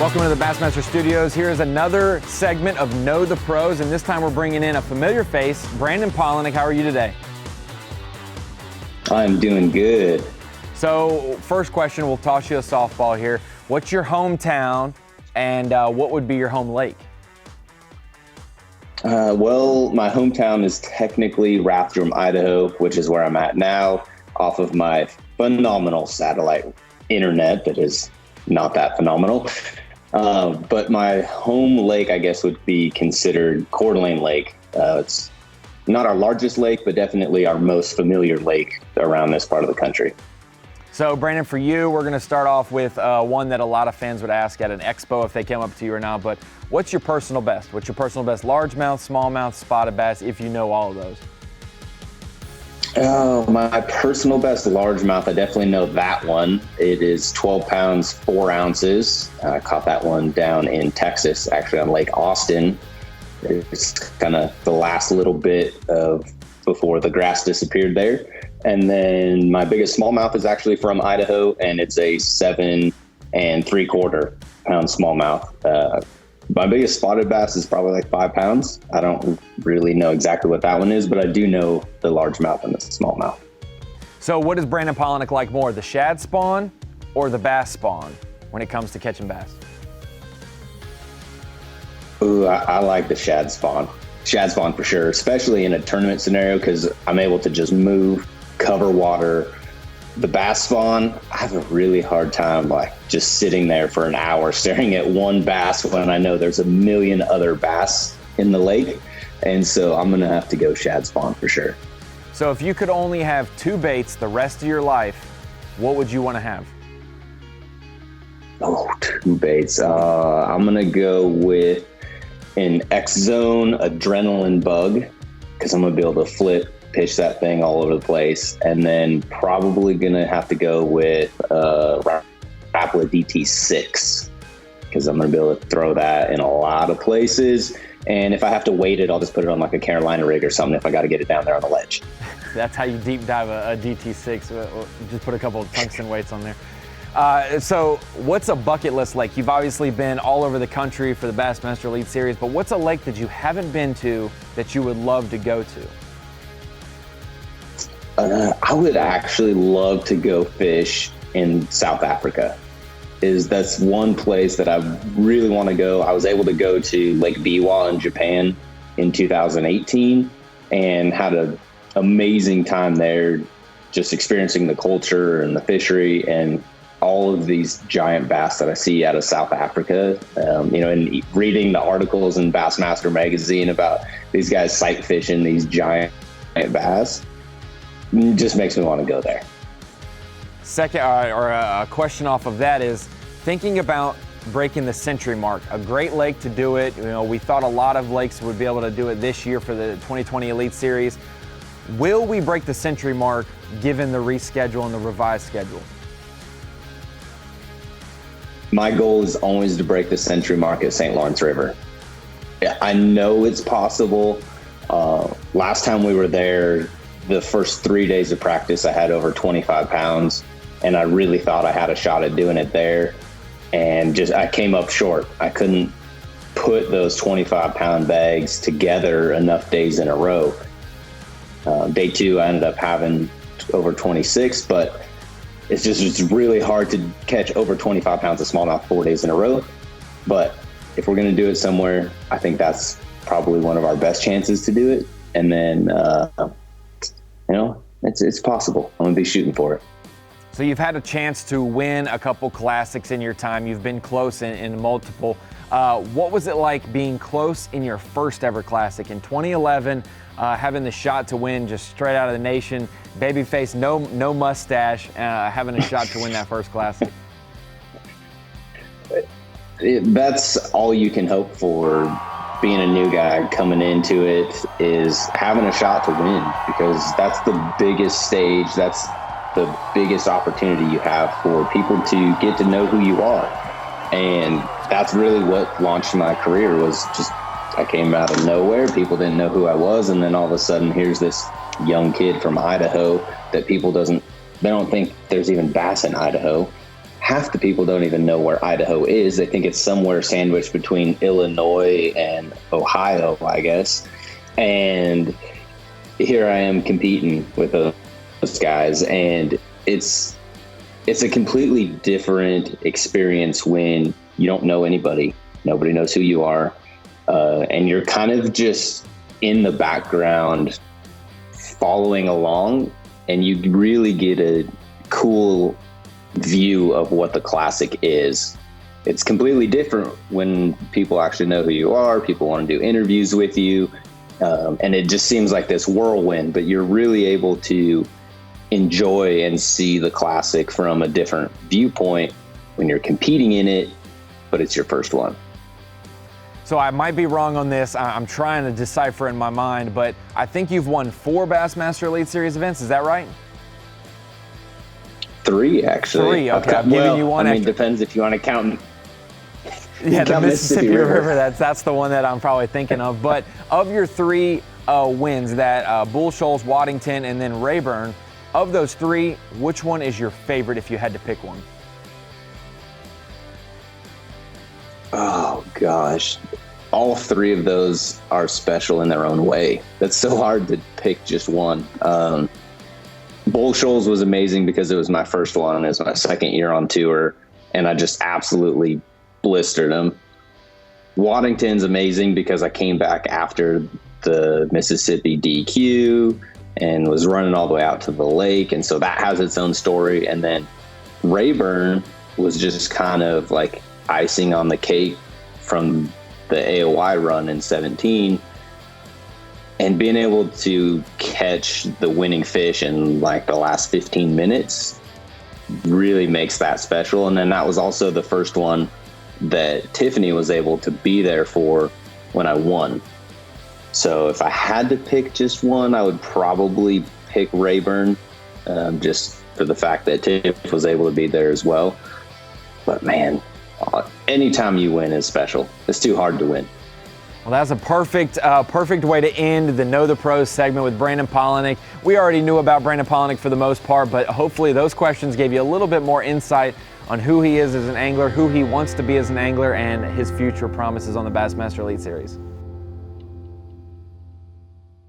Welcome to the Bassmaster Studios. Here's another segment of Know the Pros, and this time we're bringing in a familiar face, Brandon Palaniuk. How are you today? I'm doing good. So, first question, we'll toss you a softball here. What's your hometown, and what would be your home lake? Well, my hometown is technically Rathdrum, Idaho, which is where I'm at now, off of my phenomenal satellite internet that is not that phenomenal. But my home lake, I guess, would be considered Coeur d'Alene Lake. It's not our largest lake, but definitely our most familiar lake around this part of the country. So, Brandon, for you, we're going to start off with one that a lot of fans would ask at an expo if they came up to you right now. But what's your personal best? What's your personal best largemouth, smallmouth, spotted bass, if you know all of those? Oh, my personal best largemouth, I definitely know that one. It is 12 pounds, 4 ounces. I caught that one down in Texas, actually on Lake Austin. It's kind of the last little bit of before the grass disappeared there. And then my biggest smallmouth is actually from Idaho, and it's a 7 3/4 pound smallmouth. My biggest spotted bass is probably like 5 pounds. I don't really know exactly what that one is, but I do know the largemouth and the smallmouth. So what is Brandon Palaniuk like more, the shad spawn or the bass spawn when it comes to catching bass? Ooh, I like the shad spawn. Shad spawn for sure, especially in a tournament scenario because I'm able to just move, cover water. The bass spawn, I have a really hard time like just sitting there for an hour staring at one bass when I know there's a million other bass in the lake. And so I'm going to have to go shad spawn for sure. So if you could only have 2 baits the rest of your life, what would you want to have? Oh, 2 baits. I'm going to go with an X-Zone adrenaline bug because I'm going to be able to pitch that thing all over the place, and then probably gonna have to go with Rapala DT6 because I'm gonna be able to throw that in a lot of places, and if I have to weight it, I'll just put it on like a Carolina rig or something if I got to get it down there on the ledge. That's how you deep dive a DT6. Just put a couple of tungsten weights on there. So what's a bucket list lake? You've obviously been all over the country for the Bassmaster Elite Series, but what's a lake that you haven't been to that you would love to go to? I would actually love to go fish in South Africa. That's one place that I really want to go. I was able to go to Lake Biwa in Japan in 2018 and had an amazing time there, just experiencing the culture and the fishery and all of these giant bass that I see out of South Africa. And reading the articles in Bassmaster magazine about these guys sight fishing these giant bass. Just makes me want to go there. Second, or a question off of that is thinking about breaking the century mark. A great lake to do it. We thought a lot of lakes would be able to do it this year for the 2020 Elite Series. Will we break the century mark given the reschedule and the revised schedule? My goal is always to break the century mark at St. Lawrence River. I know it's possible. Last time we were there, the first 3 days of practice, I had over 25 pounds, and I really thought I had a shot at doing it there. And I came up short. I couldn't put those 25-pound bags together enough days in a row. Day 2, I ended up having over 26, but it's really hard to catch over 25 pounds of smallmouth 4 days in a row. But if we're going to do it somewhere, I think that's probably one of our best chances to do it. And then, it's possible. I'm going to be shooting for it. So you've had a chance to win a couple classics in your time. You've been close in multiple. What was it like being close in your first ever classic in 2011, having the shot to win just straight out of the nation, babyface, no mustache, having a shot to win that first classic? That's all you can hope for. Being a new guy coming into it is having a shot to win, because that's the biggest stage. That's the biggest opportunity you have for people to get to know who you are. And that's really what launched my career. Was just, I came out of nowhere. People didn't know who I was. And then all of a sudden, here's this young kid from Idaho that they don't think there's even bass in Idaho. half the people don't even know where Idaho is. They think it's somewhere sandwiched between Illinois and Ohio, I guess. And here I am competing with those guys, and it's a completely different experience when you don't know anybody. Nobody knows who you are, and you're kind of just in the background following along, and you really get a cool view of what the classic is. It's completely different when people actually know who you are, people want to do interviews with you, and it just seems like this whirlwind, but you're really able to enjoy and see the classic from a different viewpoint when you're competing in it, but it's your first one. So I might be wrong on this. I'm trying to decipher in my mind, but I think you've won 4 Bassmaster Elite Series events. Is that right? 3, actually. 3, okay. I'm giving you one. I mean, depends if you want to count. Yeah, the Mississippi River. That's the one that I'm probably thinking of. But of your 3 wins, that Bull Shoals, Waddington, and then Rayburn, of those 3, which one is your favorite if you had to pick one? Oh, gosh. All 3 of those are special in their own way. That's so hard to pick just one. Bull Shoals was amazing because it was my first one. It was my second year on tour, and I just absolutely blistered them. Waddington's amazing because I came back after the Mississippi DQ and was running all the way out to the lake, and so that has its own story. And then Rayburn was just kind of like icing on the cake from the AOI run in 17, and being able to catch the winning fish in like the last 15 minutes really makes that special. And then that was also the first one that Tiffany was able to be there for when I won. So if I had to pick just one, I would probably pick Rayburn, just for the fact that Tiff was able to be there as well. But man, anytime you win is special. It's too hard to win. Well, that's a perfect way to end the Know the Pros segment with Brandon Palaniuk. We already knew about Brandon Palaniuk for the most part, but hopefully those questions gave you a little bit more insight on who he is as an angler, who he wants to be as an angler, and his future promises on the Bassmaster Elite Series.